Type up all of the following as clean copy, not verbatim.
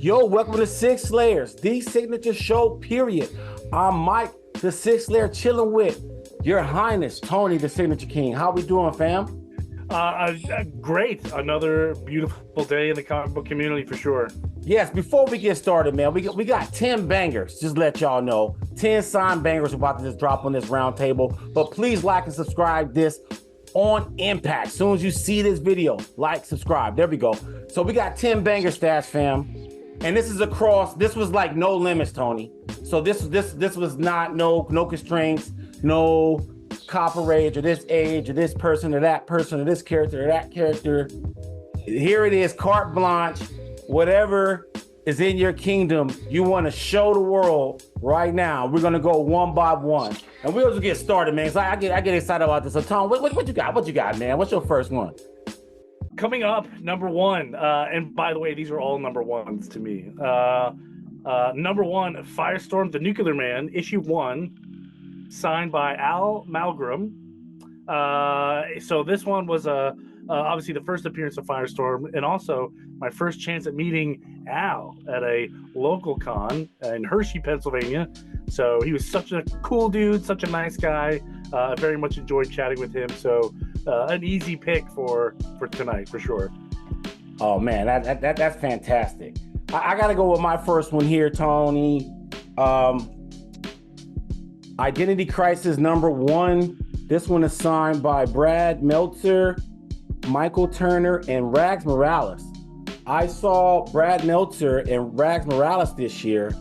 Yo, welcome to Sig Slayers, the signature show, period. I'm Mike, the Sig Slayer, chilling with Your Highness, Tony, the Signature King. How we doing, fam? Great. Another beautiful day in the comic book community for sure. Yes, before we get started, man, we got 10 bangers. Just let y'all know. 10 signed bangers about to just drop on this round table. But please like and subscribe this on impact. As soon as you see this video, like, subscribe. There we go. So we got 10 banger stats, fam. And this is across, this was like no limits, Tony. So this was not no constraints, no copyright or this age or this person or that person or this character or that character. Here it is, carte blanche. Whatever is in your kingdom, you want to show the world right now. We're gonna go one by one, and we'll just get started, man. So I get excited about this. So Tom, what you got? What you got, man? What's your first one? Coming up, number one, and by the way, these are all number ones to me. Number one, Firestorm, the Nuclear Man, issue 1, signed by Al Malgrim. So this one was obviously the first appearance of Firestorm, and also my first chance at meeting Al at a local con in Hershey, Pennsylvania. So he was such a cool dude, such a nice guy. I very much enjoyed chatting with him. So an easy pick for tonight for sure. Oh man, that's fantastic. I gotta go with my first one here, Tony. Identity Crisis number 1. This one is signed by Brad Meltzer, Michael Turner, and Rags Morales. I saw Brad Meltzer and Rags Morales this year.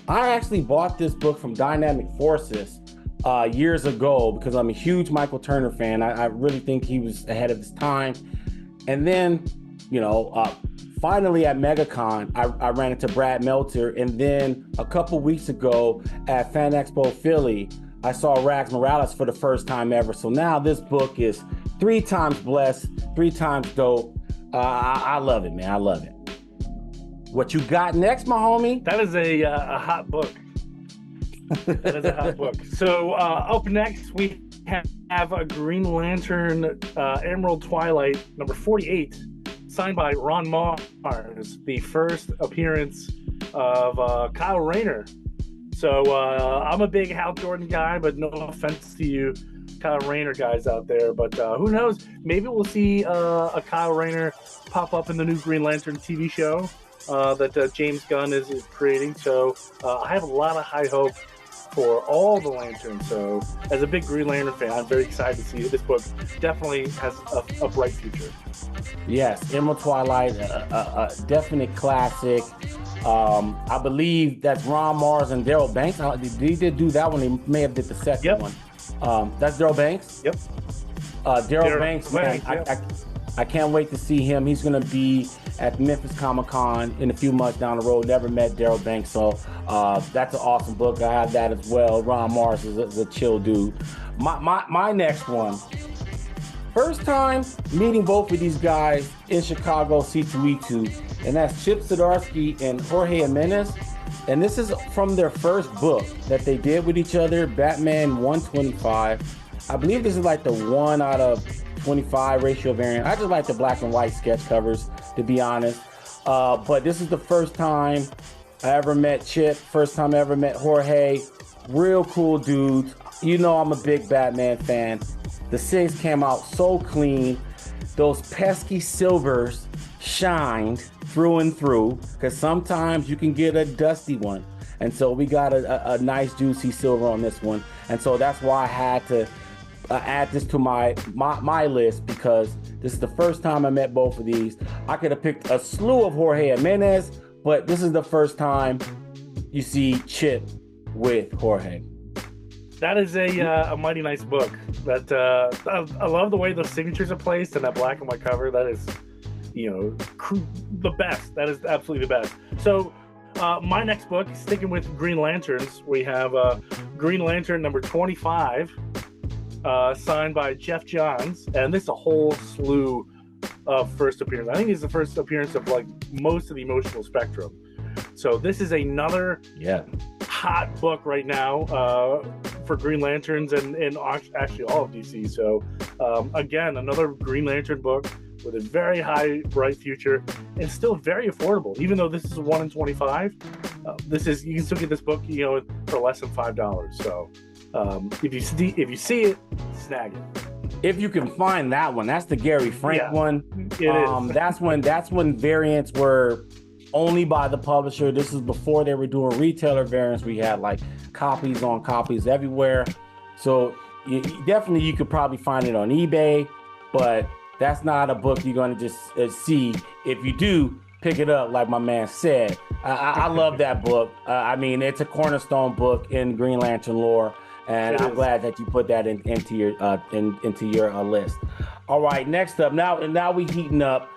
I actually bought this book from Dynamic Forces years ago because I'm a huge Michael Turner fan. I really think he was ahead of his time. And then, finally at MegaCon, I ran into Brad Meltzer. And then a couple weeks ago at Fan Expo Philly, I saw Rags Morales for the first time ever. So now this book is 3 times blessed, 3 times dope. I love it, man. I love it. What you got next, my homie? That is a hot book. That is a hot book. So up next, we have a Green Lantern Emerald Twilight, number 48, signed by Ron Mars, the first appearance of Kyle Rayner. So I'm a big Hal Jordan guy, but no offense to you Kyle Rayner guys out there. But who knows? Maybe we'll see a Kyle Rayner pop up in the new Green Lantern TV show that James Gunn is creating. So I have a lot of high hope for all the Lanterns. So as a big Green Lantern fan, I'm very excited to see this book definitely has a bright future. Yes, Emerald Twilight, a definite classic. I believe that's Ron Mars and Daryl Banks. They did do that one. They may have did the second one. That's Daryl Banks? Yep. Daryl Banks, man, I can't wait to see him. He's going to be at Memphis Comic-Con in a few months down the road. Never met Daryl Banks, so that's an awesome book. I have that as well. Ron Mars is a chill dude. My next one. First time meeting both of these guys in Chicago, C2E2, and that's Chip Zdarsky and Jorge Jimenez. And this is from their first book that they did with each other, Batman 125. I believe this is like the 1 out of 25 ratio variant. I just like the black and white sketch covers, to be honest. But this is the first time I ever met Chip, first time I ever met Jorge. Real cool dudes. You know I'm a big Batman fan. The 6 came out so clean. Those pesky silvers shined through and through, because sometimes you can get a dusty one. And so we got a nice juicy silver on this one. And so that's why I had to add this to my list, because this is the first time I met both of these. I could have picked a slew of Jorge Jimenez, but this is the first time you see Chip with Jorge. That is a mighty nice book. That I love the way those signatures are placed and that black and white cover. That is, the best. That is absolutely the best. So my next book, sticking with Green Lanterns, we have Green Lantern number 25, signed by Jeff Johns, and this is a whole slew of first appearance. I think it's the first appearance of like most of the emotional spectrum. So this is another hot book right now for Green Lanterns and actually all of DC. So again, another Green Lantern book with a very high, bright future, and still very affordable. Even though this is a 1 in 25, you can still get this book, for less than $5. So if you see it, snag it. If you can find that one, that's the Gary Frank one. It is. That's when variants were only by the publisher. This is before they were doing retailer variants. We had like copies on copies everywhere. So definitely you could probably find it on eBay, but that's not a book you're going to just see. If you do, pick it up like my man said. I love that book. I mean, it's a cornerstone book in Green Lantern lore. And I'm glad that you put that into your list. All right, next up. Now we heating up.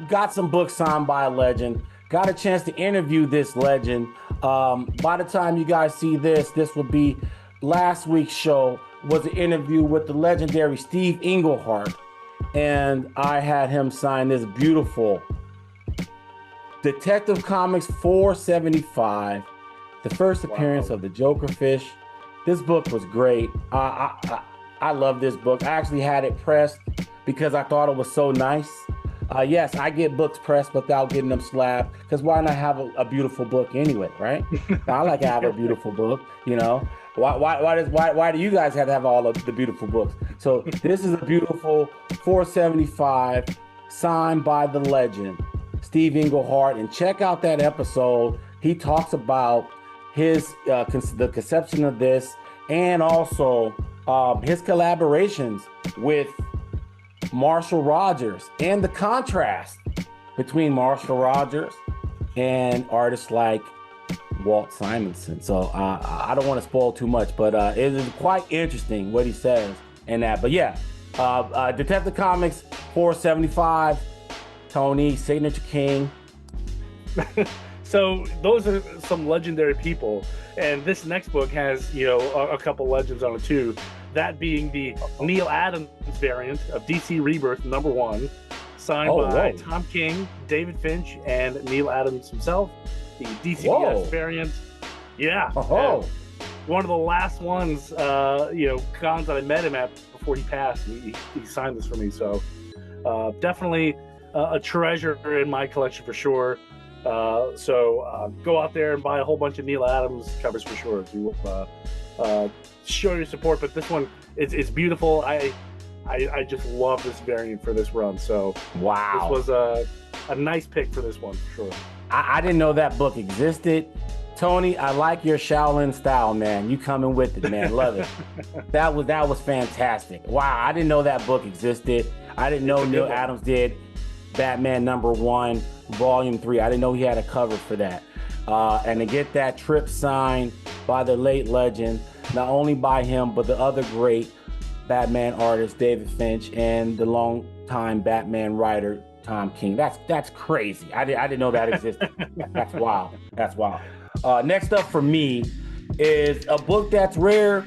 Got some books signed by a legend. Got a chance to interview this legend. By the time you guys see this will be last week's show. Was an interview with the legendary Steve Englehart, and I had him sign this beautiful Detective Comics 475, the first appearance of the Jokerfish. This book was great. I love this book. I actually had it pressed because I thought it was so nice. Yes, I get books pressed without getting them slabbed, because why not have a beautiful book anyway, right? I like to have a beautiful book, Why do you guys have to have all of the beautiful books? So this is a beautiful 475 signed by the legend, Steve Englehart. And check out that episode. He talks about the conception of this, and also his collaborations with Marshall Rogers, and the contrast between Marshall Rogers and artists like Walt Simonson. So I don't want to spoil too much, but it is quite interesting what he says in that. But yeah, Detective Comics 475, Tony, Signature King. So those are some legendary people, and this next book has a couple legends on it too. That being the Neil Adams variant of DC Rebirth #1, signed by Tom King, David Finch, and Neil Adams himself. The DCBS variant, one of the last ones, cons that I met him at before he passed. He signed this for me, so definitely a treasure in my collection for sure. So go out there and buy a whole bunch of Neil Adams covers for sure to show your support. But this one, it's beautiful. I just love this variant for this run. So wow, this was a nice pick for this one for sure. I didn't know that book existed. Tony, I like your Shaolin style, man. You coming with it, man. Love it. That was fantastic. Wow, I didn't know that book existed. I didn't know Neil Adams did Batman #1, Volume 3. I didn't know he had a cover for that. And to get that trip signed by the late legend, not only by him, but the other great Batman artist, David Finch, and the longtime Batman writer, Tom King. That's crazy. I didn't know that existed. That's wild. That's wild. Next up for me is a book that's rare.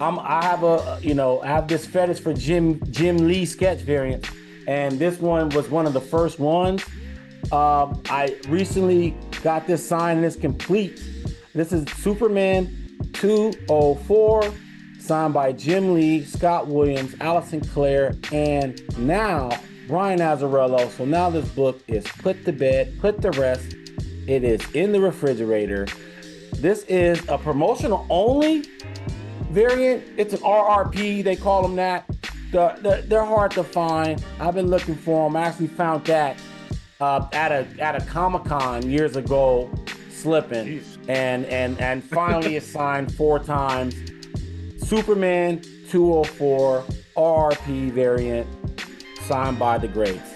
I have this fetish for Jim Lee sketch variants, and this one was one of the first ones. I recently got this signed and it's complete. This is Superman 204, signed by Jim Lee, Scott Williams, Allison Clare, and now Brian Azzarello. So now this book is put to bed, put to rest. It is in the refrigerator. This is a promotional only variant. It's an RRP, they call them that. They're hard to find. I've been looking for them. I actually found that at a Comic-Con years ago, slipping. And finally it's signed 4 times. Superman 204 RRP variant, signed by the greats.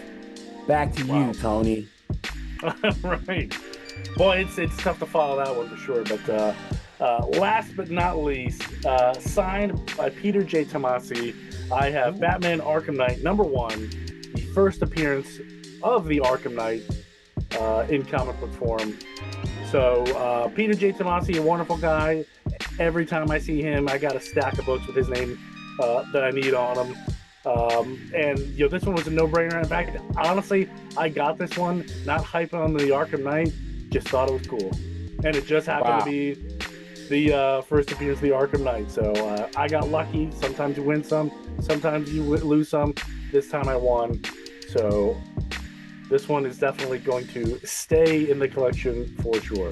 Back to you, Tony. Right. Boy, it's tough to follow that one for sure. But last but not least, signed by Peter J. Tomasi, I have Batman Arkham Knight #1, the first appearance of the Arkham Knight in comic book form. So Peter J. Tomasi, a wonderful guy. Every time I see him, I got a stack of books with his name that I need on them. And this one was a no-brainer. In fact, honestly, I got this one not hyping on the Arkham Knight, just thought it was cool, and it just happened to be the first appearance of the Arkham Knight. So I got lucky. Sometimes you win some, sometimes you lose some. This time I won. So this one is definitely going to stay in the collection for sure.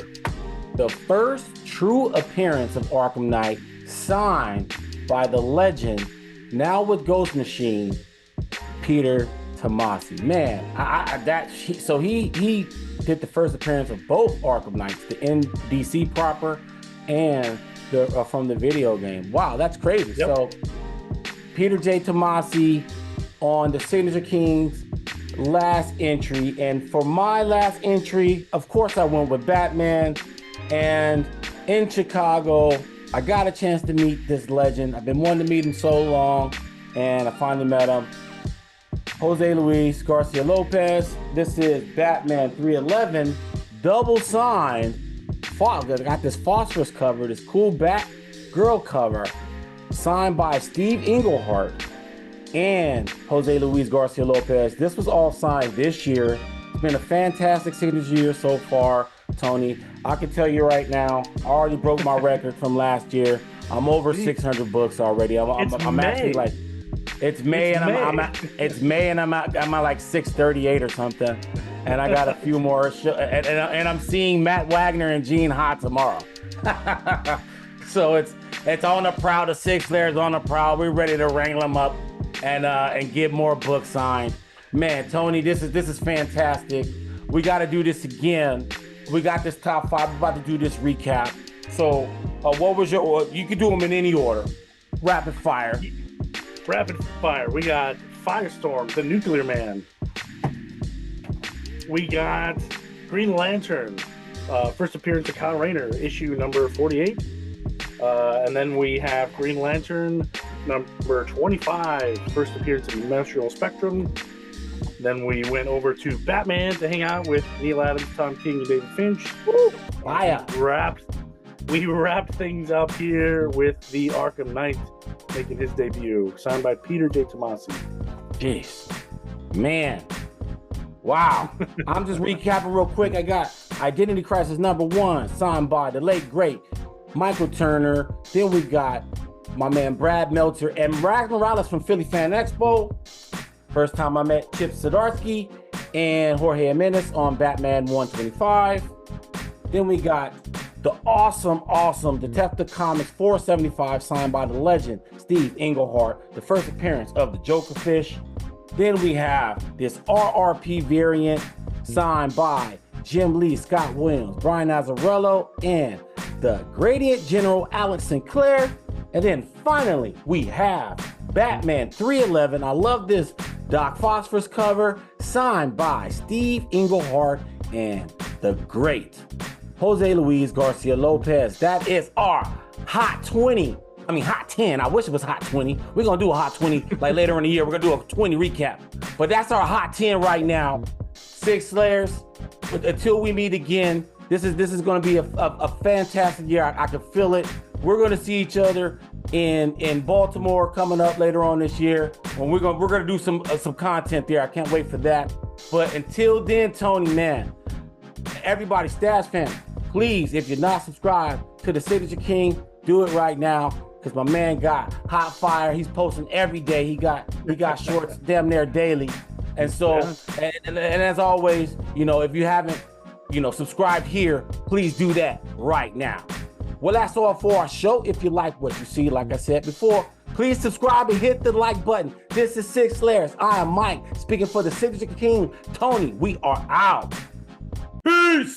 The first true appearance of Arkham Knight, signed by the legend, now with Ghost Machine, Peter Tomasi. Man, he did the first appearance of both Arkham Knights, the NDC proper and from the video game. Wow, that's crazy. Yep. So Peter J. Tomasi on the Signature Kings last entry. And for my last entry, of course I went with Batman. And in Chicago, I got a chance to meet this legend. I've been wanting to meet him so long, and I finally met him. Jose Luis Garcia Lopez. This is Batman 311, double signed. Got this phosphorus cover, this cool Batgirl cover, signed by Steve Englehart and Jose Luis Garcia Lopez. This was all signed this year. It's been a fantastic signature year so far, Tony. I can tell you right now, I already broke my record from last year. I'm over 600 books already. I'm actually like, it's May and I'm at like 638 or something, and I got a few more. And I'm seeing Matt Wagner and Gene Ha tomorrow. So it's on the prowl. The Sig Slayer's on the prowl. We're ready to wrangle them up and get more books signed. Man, Tony, this is fantastic. We got to do this again. We got this top 5. We're about to do this recap. So, what was your? You can do them in any order. Rapid fire. Rapid fire. We got Firestorm, the Nuclear Man. We got Green Lantern, first appearance of Kyle Rayner, issue number 48. And then we have Green Lantern, number 25, first appearance of Emotional Spectrum. Then we went over to Batman to hang out with Neil Adams, Tom King, and David Finch. Woo! Fire. We wrapped things up here with the Arkham Knight making his debut, signed by Peter J. Tomasi. Jeez. Man. Wow. I'm just recapping real quick. I got Identity Crisis number 1, signed by the late, great Michael Turner. Then we got my man Brad Meltzer and Miles Morales from Philly Fan Expo. First time I met Chip Zdarsky and Jorge Jimenez on Batman 125. Then we got the awesome Detective Comics 475, signed by the legend Steve Englehart, the first appearance of the Joker Fish. Then we have this RRP variant signed by Jim Lee, Scott Williams, Brian Azzarello, and the Gradient General Alex Sinclair. And then finally, we have Batman 311. I love this Doc Phosphorus cover, signed by Steve Englehart and the great Jose Luis Garcia Lopez. That is our Hot 20. I mean, Hot 10. I wish it was Hot 20. We're going to do a Hot 20 like later in the year. We're going to do a 20 recap. But that's our Hot 10 right now. Sig Slayers, until we meet again, this is going to be a fantastic year. I can feel it. We're going to see each other in Baltimore coming up later on this year. And we're going to do some content there. I can't wait for that. But until then, Tony, man, everybody, Stats fan, please, if you're not subscribed to the Signature King, do it right now, because my man got hot fire. He's posting every day. He got shorts damn near daily. And so, and as always, if you haven't, subscribed here, please do that right now. Well, that's all for our show. If you like what you see, like I said before, please subscribe and hit the like button. This is Sig Slayers. I am Mike, speaking for the Signature King, Tony. We are out. Peace.